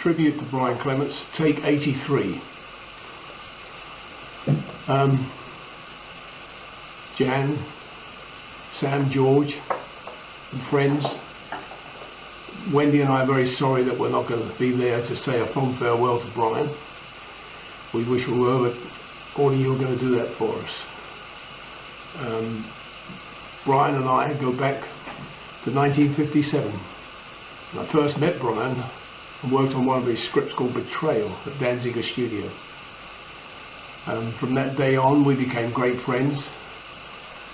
tribute to Brian Clements, take 83. Jan, Sam, George, and friends. Wendy and I are very sorry that we're not going to be there to say a fond farewell to Brian. We wish we were, but all of you are going to do that for us. Brian and I go back to 1957. I first met Brian and worked on one of his scripts called Betrayal at Danziger Studio. From that day on we became great friends,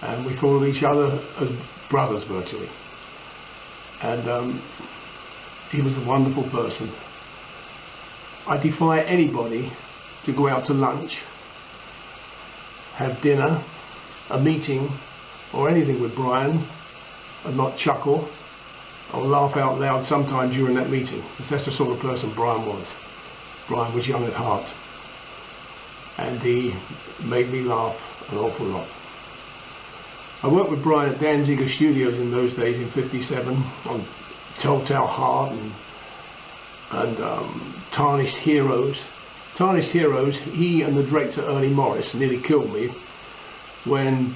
and we thought of each other as brothers virtually. And he was a wonderful person. I defy anybody to go out to lunch, have dinner, a meeting or anything with Brian and not chuckle or laugh out loud sometime during that meeting, because that's the sort of person Brian was. Brian was young at heart, and he made me laugh an awful lot. I worked with Brian at Danziger Studios in those days in '57 on Telltale Heart and Tarnished Heroes. Tarnished Heroes, he and the director Ernie Morris nearly killed me when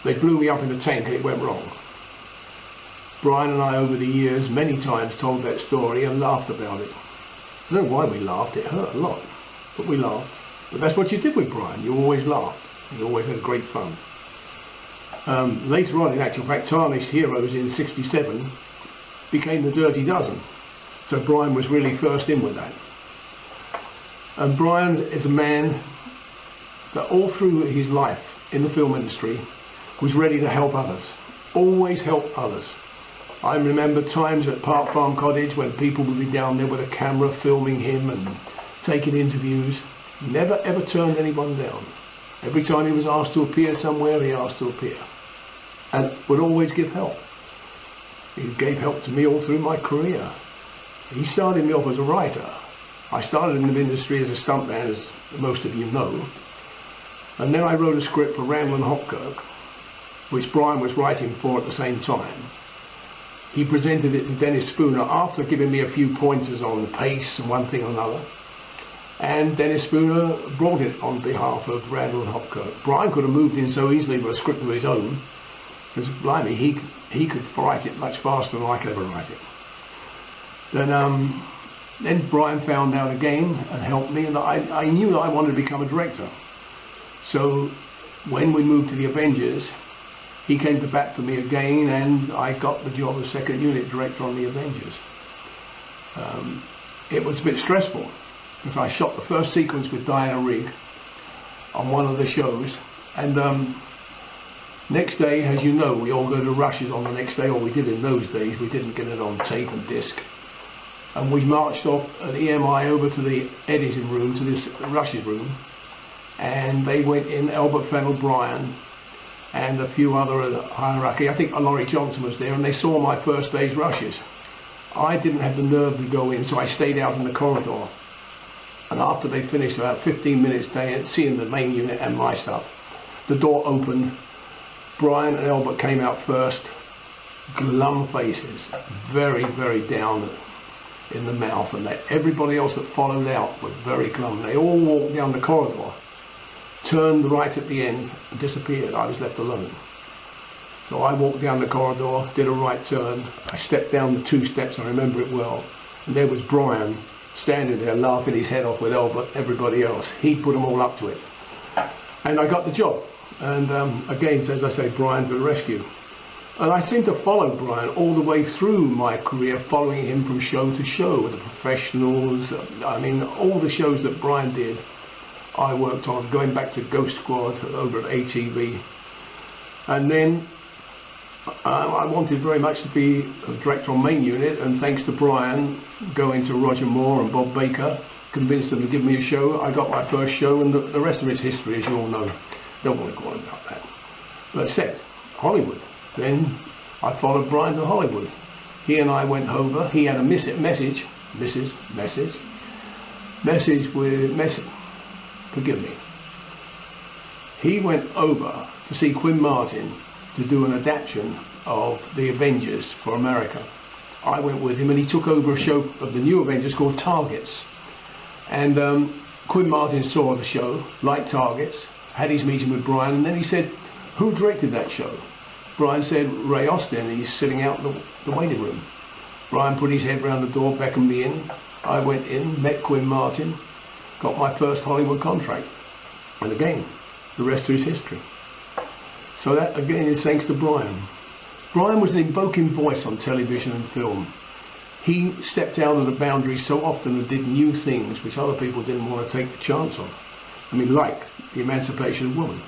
they blew me up in the tank and it went wrong. Brian and I over the years many times told that story and laughed about it. I don't know why we laughed, it hurt a lot, but we laughed. But that's what you did with Brian, you always laughed, you always had great fun. Later on, in actual fact, Tarnished Heroes in '67 became the Dirty Dozen. So Brian was really first in with that. And Brian is a man that all through his life in the film industry was ready to help others, always helped others. I remember times at Park Farm Cottage when people would be down there with a camera filming him and taking interviews. He never ever turned anyone down. Every time he was asked to appear somewhere, he asked to appear, and would always give help. He gave help to me all through my career. He started me off as a writer. I started in the industry as a stuntman, as most of you know, and then I wrote a script for Randall and Hopkirk, which Brian was writing for at the same time. He presented it to Dennis Spooner after giving me a few pointers on pace and one thing or another, and Dennis Spooner brought it on behalf of Randall and Hopkirk. Brian could have moved in so easily with a script of his own, because blimey, he could write it much faster than I could ever write it. Then Brian found out again and helped me, and I knew that I wanted to become a director. So when we moved to the Avengers, he came to bat for me again, and I got the job as second unit director on the Avengers. It was a bit stressful, because I shot the first sequence with Diana Rigg on one of the shows, and next day, as you know, we all go to rushes on the next day, or we did in those days. We didn't get it on tape and disc. And we marched off at EMI over to the editing room, to this rushes room, and they went in, Albert Fennell, Brian, and a few other hierarchy. I think Laurie Johnson was there, and they saw my first day's rushes. I didn't have the nerve to go in, so I stayed out in the corridor. And after they finished, about 15 minutes seeing the main unit and my stuff, the door opened. Brian and Albert came out first, glum faces, very, very down in the mouth, and everybody else that followed out was very glum. They all walked down the corridor, turned right at the end, and disappeared. I was left alone. So I walked down the corridor, did a right turn. I stepped down the 2 steps, I remember it well, and there was Brian standing there laughing his head off with Albert, everybody else. He'd put them all up to it. And I got the job. And again, as I say, Brian to the rescue. And I seem to follow Brian all the way through my career, following him from show to show with The Professionals. I mean, all the shows that Brian did, I worked on, going back to Ghost Squad over at ATV. And then I wanted very much to be a director on main unit, and thanks to Brian, going to Roger Moore and Bob Baker, convinced them to give me a show. I got my first show, and the rest of it's history, as you all know. Don't want to go on about that. But set, Hollywood. Then I followed Brian to Hollywood. He and I went over. He had a message forgive me. He went over to see Quinn Martin to do an adaptation of The Avengers for America. I went with him, and he took over a show of the New Avengers called Targets. And Quinn Martin saw the show, liked Targets, had his meeting with Brian, and then he said, "Who directed that show?" Brian said, "Ray Austin, and he's sitting out in the waiting room." Brian put his head round the door, beckoned me in. I went in, met Quinn Martin, got my first Hollywood contract. And again, the rest is history. So that, again, is thanks to Brian. Brian was an invoking voice on television and film. He stepped out of the boundaries so often and did new things which other people didn't want to take the chance of. I mean, like the emancipation of women.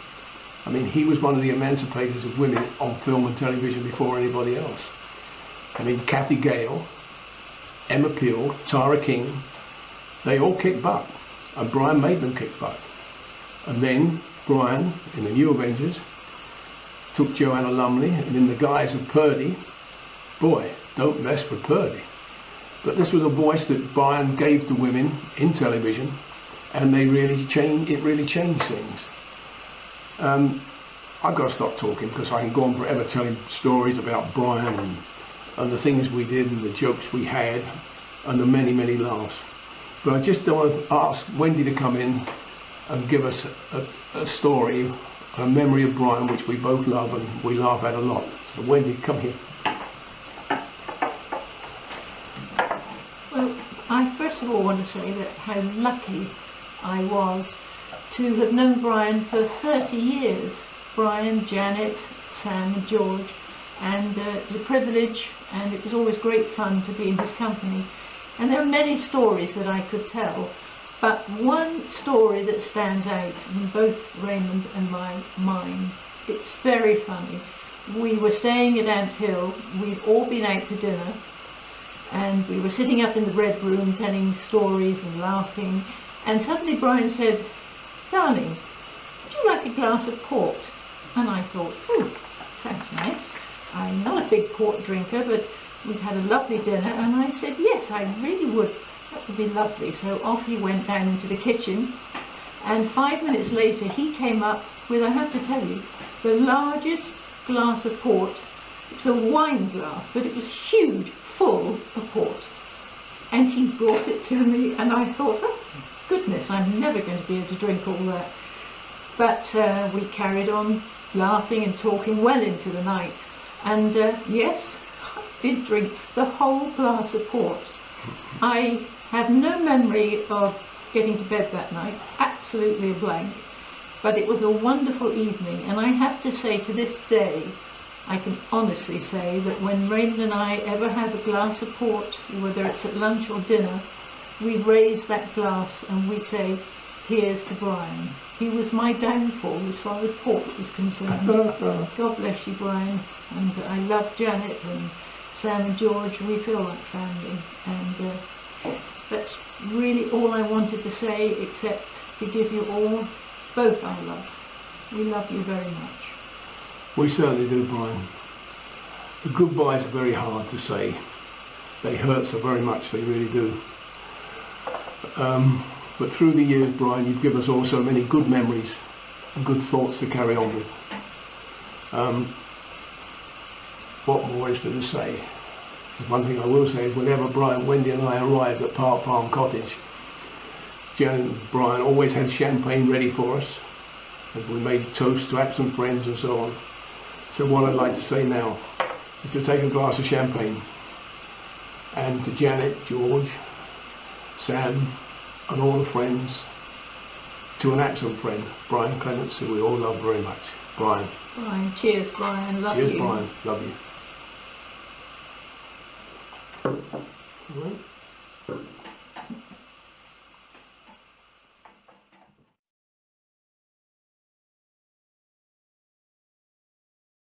I mean, he was one of the emancipators of women on film and television before anybody else. I mean, Kathy Gale, Emma Peel, Tara King, they all kicked butt. And Brian made them kick butt. And then Brian, in the New Avengers, took Joanna Lumley, and in the guise of Purdy, boy, don't mess with Purdy. But this was a voice that Brian gave to women in television, and it really changed things. I've got to stop talking because I can go on forever telling stories about Brian and the things we did and the jokes we had and the many, many laughs. But I just want to ask Wendy to come in and give us a story, a memory of Brian, which we both love and we laugh at a lot. So Wendy, come here. Well, I first of all want to say that how lucky I was to have known Brian for 30 years. Brian, Janet, Sam and George, and it was a privilege, and it was always great fun to be in his company. And there are many stories that I could tell, but one story that stands out in both Raymond and my mind, it's very funny. We were staying at Ant Hill, we'd all been out to dinner, and we were sitting up in the Red Room telling stories and laughing, and suddenly Brian said, "Darling, would you like a glass of port?" And I thought, sounds nice. I'm not a big port drinker, but we'd had a lovely dinner, and I said, yes, I really would. That would be lovely. So off he went down into the kitchen, and 5 minutes later he came up with, I have to tell you, the largest glass of port. It was a wine glass, but it was huge, full of port. And he brought it to me, and I thought, oh, goodness, I'm never going to be able to drink all that. But we carried on laughing and talking well into the night. And yes, I did drink the whole glass of port. I have no memory of getting to bed that night, absolutely a blank. But it was a wonderful evening, and I have to say to this day, I can honestly say that when Raymond and I ever have a glass of port, whether it's at lunch or dinner, we raise that glass and we say, here's to Brian. He was my downfall as far as port was concerned. God bless you, Brian. And I love Janet and Sam and George. We feel like family. And that's really all I wanted to say, except to give you all both our love. We love you very much. We certainly do, Brian. The goodbyes are very hard to say. They hurt so very much, they really do. But through the years, Brian, you've given us all so many good memories and good thoughts to carry on with. What more is there to say? One thing I will say is whenever Brian, Wendy and I arrived at Park Farm Cottage, Jan and Brian always had champagne ready for us. And we made toasts to absent friends and so on. So what I'd like to say now is to take a glass of champagne, and to Janet, George, Sam and all the friends, to an absent friend, Brian Clements, who we all love very much. Brian. Brian, cheers Brian, love you. Cheers Brian, love you. All right.